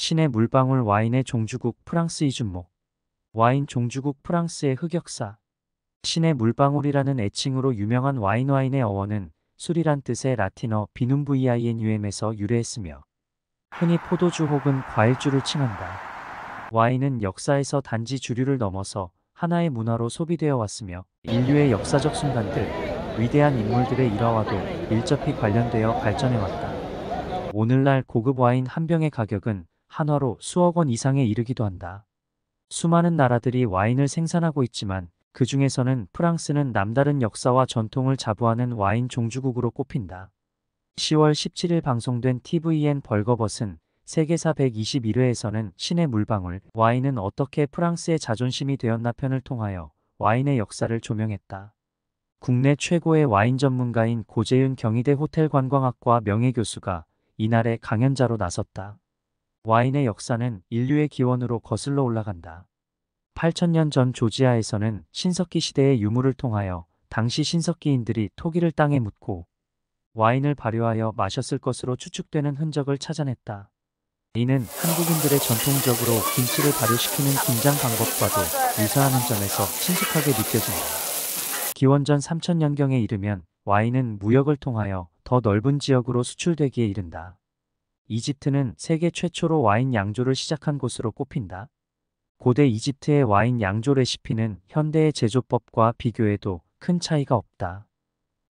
신의 물방울 와인의 종주국 프랑스 이준목. 와인 종주국 프랑스의 흑역사. 신의 물방울이라는 애칭으로 유명한 와인의 어원은 술이란 뜻의 라틴어 비눔 vinum에서 유래했으며 흔히 포도주 혹은 과일주를 칭한다. 와인은 역사에서 단지 주류를 넘어서 하나의 문화로 소비되어 왔으며 인류의 역사적 순간들, 위대한 인물들의 일화와도 밀접히 관련되어 발전해왔다. 오늘날 고급 와인 한 병의 가격은 한화로 수억 원 이상에 이르기도 한다. 수많은 나라들이 와인을 생산하고 있지만 그 중에서는 프랑스는 남다른 역사와 전통을 자부하는 와인 종주국으로 꼽힌다. 10월 17일 방송된 TVN 벌거벗은 세계사 121회에서는 신의 물방울, 와인은 어떻게 프랑스의 자존심이 되었나 편을 통하여 와인의 역사를 조명했다. 국내 최고의 와인 전문가인 고재윤 경희대 호텔관광학과 명예교수가 이날의 강연자로 나섰다. 와인의 역사는 인류의 기원으로 거슬러 올라간다. 8000년 전 조지아에서는 신석기 시대의 유물을 통하여 당시 신석기인들이 토기를 땅에 묻고 와인을 발효하여 마셨을 것으로 추측되는 흔적을 찾아냈다. 이는 한국인들의 전통적으로 김치를 발효시키는 김장 방법과도 유사하는 점에서 친숙하게 느껴진다. 기원전 3000년경에 이르면 와인은 무역을 통하여 더 넓은 지역으로 수출되기에 이른다. 이집트는 세계 최초로 와인 양조를 시작한 곳으로 꼽힌다. 고대 이집트의 와인 양조 레시피는 현대의 제조법과 비교해도 큰 차이가 없다.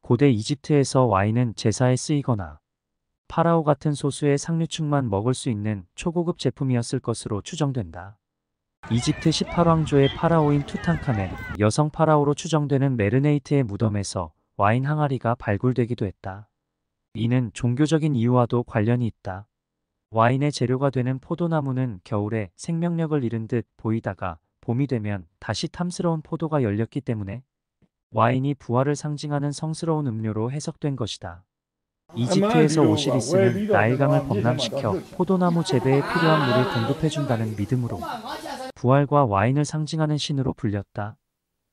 고대 이집트에서 와인은 제사에 쓰이거나 파라오 같은 소수의 상류층만 먹을 수 있는 초고급 제품이었을 것으로 추정된다. 이집트 18왕조의 파라오인 투탕카멘, 여성 파라오로 추정되는 메르네이트의 무덤에서 와인 항아리가 발굴되기도 했다. 이는 종교적인 이유와도 관련이 있다. 와인의 재료가 되는 포도나무는 겨울에 생명력을 잃은 듯 보이다가 봄이 되면 다시 탐스러운 포도가 열렸기 때문에 와인이 부활을 상징하는 성스러운 음료로 해석된 것이다. 이집트에서 오시리스는 나일강을 범람시켜 포도나무 재배에 필요한 물을 공급해준다는 믿음으로 부활과 와인을 상징하는 신으로 불렸다.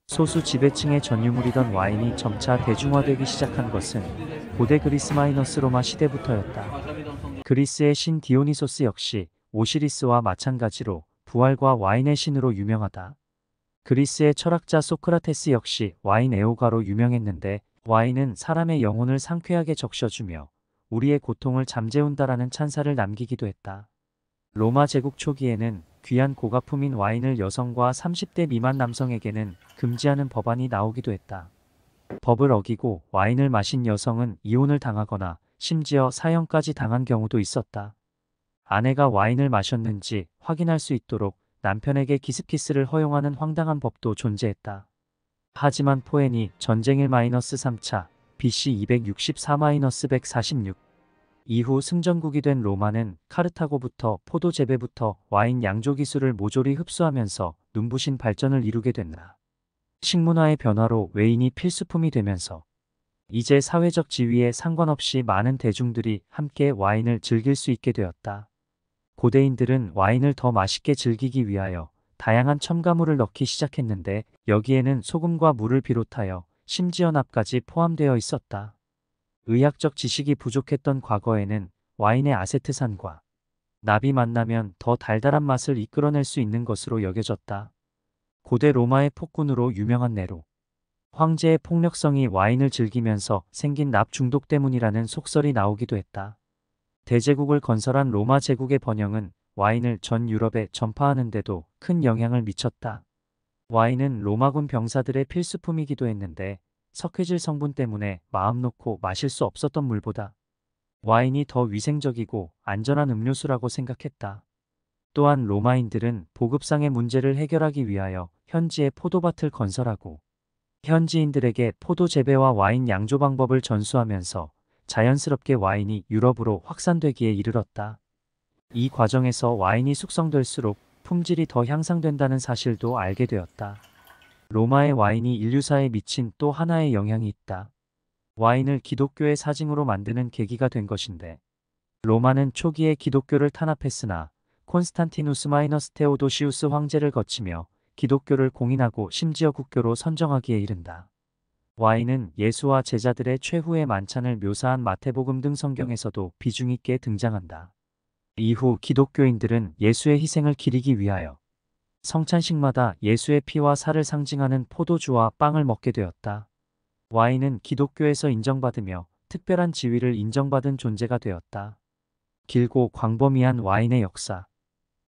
소수 지배층의 전유물이던 와인이 점차 대중화되기 시작한 것은 고대 그리스 마이너스 로마 시대부터였다. 그리스의 신 디오니소스 역시 오시리스와 마찬가지로 부활과 와인의 신으로 유명하다. 그리스의 철학자 소크라테스 역시 와인 애호가로 유명했는데 와인은 사람의 영혼을 상쾌하게 적셔주며 우리의 고통을 잠재운다라는 찬사를 남기기도 했다. 로마 제국 초기에는 귀한 고가품인 와인을 여성과 30대 미만 남성에게는 금지하는 법안이 나오기도 했다. 법을 어기고 와인을 마신 여성은 이혼을 당하거나 심지어 사형까지 당한 경우도 있었다. 아내가 와인을 마셨는지 확인할 수 있도록 남편에게 기습키스를 허용하는 황당한 법도 존재했다. 하지만 포엔이 전쟁일 -3차 BC 264-146 이후 승전국이 된 로마는 카르타고부터 포도 재배부터 와인 양조 기술을 모조리 흡수하면서 눈부신 발전을 이루게 된다. 식문화의 변화로 외인이 필수품이 되면서 이제 사회적 지위에 상관없이 많은 대중들이 함께 와인을 즐길 수 있게 되었다. 고대인들은 와인을 더 맛있게 즐기기 위하여 다양한 첨가물을 넣기 시작했는데 여기에는 소금과 물을 비롯하여 심지어 납까지 포함되어 있었다. 의학적 지식이 부족했던 과거에는 와인의 아세트산과 납이 만나면 더 달달한 맛을 이끌어낼 수 있는 것으로 여겨졌다. 고대 로마의 폭군으로 유명한 네로. 황제의 폭력성이 와인을 즐기면서 생긴 납 중독 때문이라는 속설이 나오기도 했다. 대제국을 건설한 로마 제국의 번영은 와인을 전 유럽에 전파하는 데도 큰 영향을 미쳤다. 와인은 로마군 병사들의 필수품이기도 했는데 석회질 성분 때문에 마음 놓고 마실 수 없었던 물보다 와인이 더 위생적이고 안전한 음료수라고 생각했다. 또한 로마인들은 보급상의 문제를 해결하기 위하여 현지에 포도밭을 건설하고 현지인들에게 포도 재배와 와인 양조 방법을 전수하면서 자연스럽게 와인이 유럽으로 확산되기에 이르렀다. 이 과정에서 와인이 숙성될수록 품질이 더 향상된다는 사실도 알게 되었다. 로마의 와인이 인류사에 미친 또 하나의 영향이 있다. 와인을 기독교의 사징으로 만드는 계기가 된 것인데 로마는 초기에 기독교를 탄압했으나 콘스탄티누스 테오도시우스 황제를 거치며 기독교를 공인하고 심지어 국교로 선정하기에 이른다. 와인은 예수와 제자들의 최후의 만찬을 묘사한 마태복음 등 성경에서도 비중 있게 등장한다. 이후 기독교인들은 예수의 희생을 기리기 위하여 성찬식마다 예수의 피와 살을 상징하는 포도주와 빵을 먹게 되었다. 와인은 기독교에서 인정받으며 특별한 지위를 인정받은 존재가 되었다. 길고 광범위한 와인의 역사.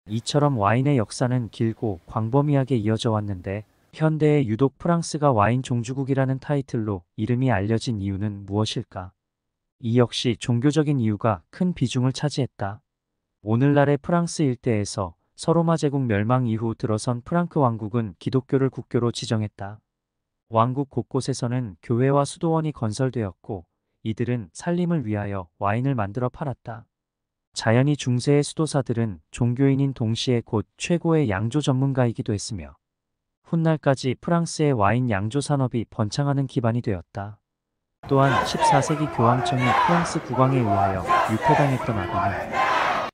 이처럼 와인의 역사는 길고 광범위하게 이어져 왔는데 현대에 유독 프랑스가 와인 종주국이라는 타이틀로 이름이 알려진 이유는 무엇일까? 이 역시 종교적인 이유가 큰 비중을 차지했다. 오늘날의 프랑스 일대에서 서로마 제국 멸망 이후 들어선 프랑크 왕국은 기독교를 국교로 지정했다. 왕국 곳곳에서는 교회와 수도원이 건설되었고 이들은 살림을 위하여 와인을 만들어 팔았다. 자연히 중세의 수도사들은 종교인인 동시에 곧 최고의 양조 전문가이기도 했으며 훗날까지 프랑스의 와인 양조 산업이 번창하는 기반이 되었다. 또한 14세기 교황청이 프랑스 국왕에 의하여 유폐당했던 아베는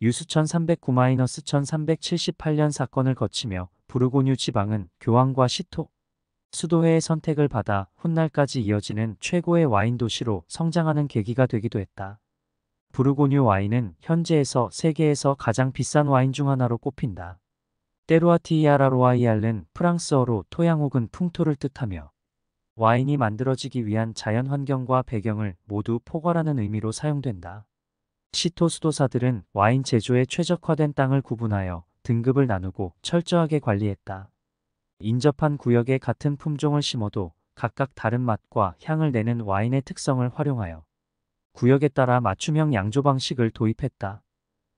유수 1309-1378년 사건을 거치며 부르고뉴 지방은 교황과 시토, 수도회의 선택을 받아 훗날까지 이어지는 최고의 와인 도시로 성장하는 계기가 되기도 했다. 부르고뉴 와인은 현재에서 세계에서 가장 비싼 와인 중 하나로 꼽힌다. 때루아티이아라로아이알은 프랑스어로 토양 혹은 풍토를 뜻하며 와인이 만들어지기 위한 자연 환경과 배경을 모두 포괄하는 의미로 사용된다. 시토 수도사들은 와인 제조에 최적화된 땅을 구분하여 등급을 나누고 철저하게 관리했다. 인접한 구역에 같은 품종을 심어도 각각 다른 맛과 향을 내는 와인의 특성을 활용하여 구역에 따라 맞춤형 양조 방식을 도입했다.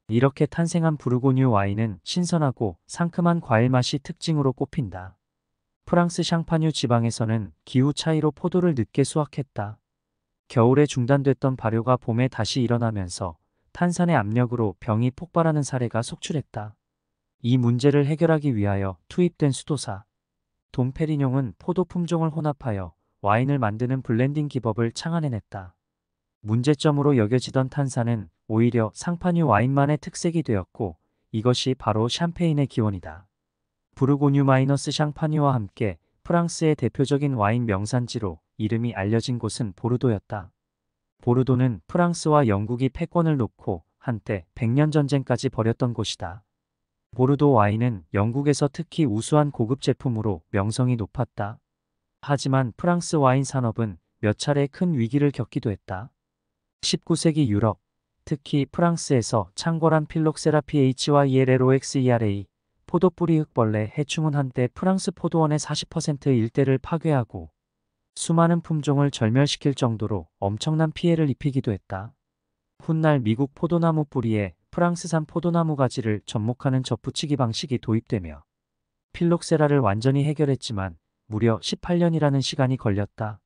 이렇게 탄생한 부르고뉴 와인은 신선하고 상큼한 과일 맛이 특징으로 꼽힌다. 프랑스 샹파뉴 지방에서는 기후 차이로 포도를 늦게 수확했다. 겨울에 중단됐던 발효가 봄에 다시 일어나면서 탄산의 압력으로 병이 폭발하는 사례가 속출했다. 이 문제를 해결하기 위하여 투입된 수도사 돔페리뇽은 포도 품종을 혼합하여 와인을 만드는 블렌딩 기법을 창안해냈다. 문제점으로 여겨지던 탄산은 오히려 상파뉴 와인만의 특색이 되었고 이것이 바로 샴페인의 기원이다. 부르고뉴 마이너스 샹파뉴와 함께 프랑스의 대표적인 와인 명산지로 이름이 알려진 곳은 보르도였다. 보르도는 프랑스와 영국이 패권을 놓고 한때 100년 전쟁까지 벌였던 곳이다. 보르도 와인은 영국에서 특히 우수한 고급 제품으로 명성이 높았다. 하지만 프랑스 와인 산업은 몇 차례 큰 위기를 겪기도 했다. 19세기 유럽, 특히 프랑스에서 창궐한 필록세라 PH와 ELLOXERA, 포도뿌리 흙벌레 해충은 한때 프랑스 포도원의 40% 일대를 파괴하고 수많은 품종을 절멸시킬 정도로 엄청난 피해를 입히기도 했다. 훗날 미국 포도나무 뿌리에 프랑스산 포도나무 가지를 접목하는 접붙이기 방식이 도입되며 필록세라를 완전히 해결했지만 무려 18년이라는 시간이 걸렸다.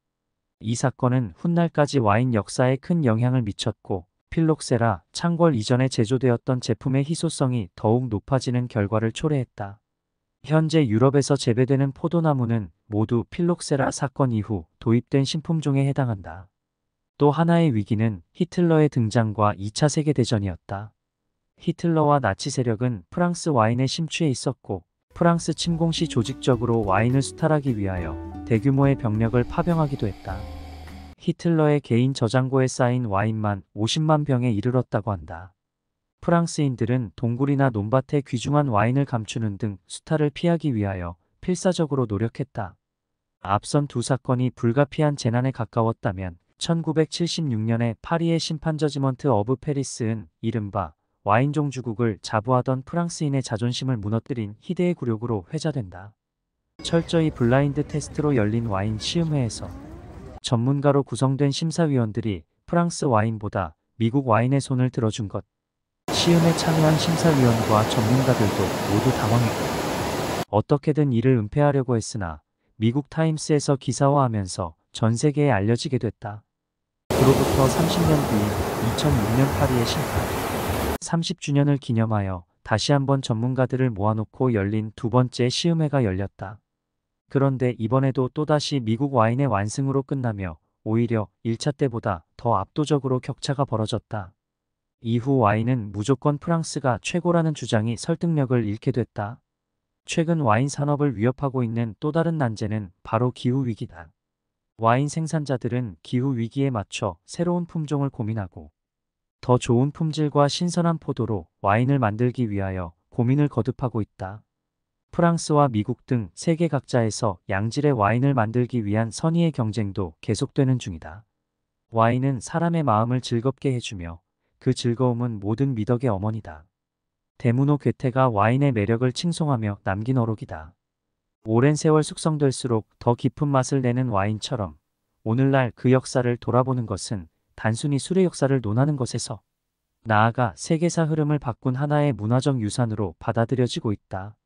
이 사건은 훗날까지 와인 역사에 큰 영향을 미쳤고 필록세라 창궐 이전에 제조되었던 제품의 희소성이 더욱 높아지는 결과를 초래했다. 현재 유럽에서 재배되는 포도나무는 모두 필록세라 사건 이후 도입된 신품종에 해당한다. 또 하나의 위기는 히틀러의 등장과 2차 세계대전이었다. 히틀러와 나치 세력은 프랑스 와인에 심취해 있었고 프랑스 침공 시 조직적으로 와인을 수탈하기 위하여 대규모의 병력을 파병하기도 했다. 히틀러의 개인 저장고에 쌓인 와인만 50만 병에 이르렀다고 한다. 프랑스인들은 동굴이나 논밭에 귀중한 와인을 감추는 등 수탈을 피하기 위하여 필사적으로 노력했다. 앞선 두 사건이 불가피한 재난에 가까웠다면 1976년에 파리의 심판 저지먼트 어브 페리스은 이른바 와인 종주국을 자부하던 프랑스인의 자존심을 무너뜨린 희대의 굴욕으로 회자된다. 철저히 블라인드 테스트로 열린 와인 시음회에서 전문가로 구성된 심사위원들이 프랑스 와인보다 미국 와인에 손을 들어준 것. 시음에 참여한 심사위원과 전문가들도 모두 당황했다. 어떻게든 이를 은폐하려고 했으나 미국 타임스에서 기사화하면서 전 세계에 알려지게 됐다. 그로부터 30년 뒤인 2006년 파리의 심판 30주년을 기념하여 다시 한번 전문가들을 모아놓고 열린 두 번째 시음회가 열렸다. 그런데 이번에도 또다시 미국 와인의 완승으로 끝나며 오히려 1차 때보다 더 압도적으로 격차가 벌어졌다. 이후 와인은 무조건 프랑스가 최고라는 주장이 설득력을 잃게 됐다. 최근 와인 산업을 위협하고 있는 또 다른 난제는 바로 기후위기다. 와인 생산자들은 기후위기에 맞춰 새로운 품종을 고민하고 더 좋은 품질과 신선한 포도로 와인을 만들기 위하여 고민을 거듭하고 있다. 프랑스와 미국 등 세계 각지에서 양질의 와인을 만들기 위한 선의의 경쟁도 계속되는 중이다. 와인은 사람의 마음을 즐겁게 해주며 그 즐거움은 모든 미덕의 어머니다. 데무노 괴테가 와인의 매력을 칭송하며 남긴 어록이다. 오랜 세월 숙성될수록 더 깊은 맛을 내는 와인처럼 오늘날 그 역사를 돌아보는 것은 단순히 술의 역사를 논하는 것에서 나아가 세계사 흐름을 바꾼 하나의 문화적 유산으로 받아들여지고 있다.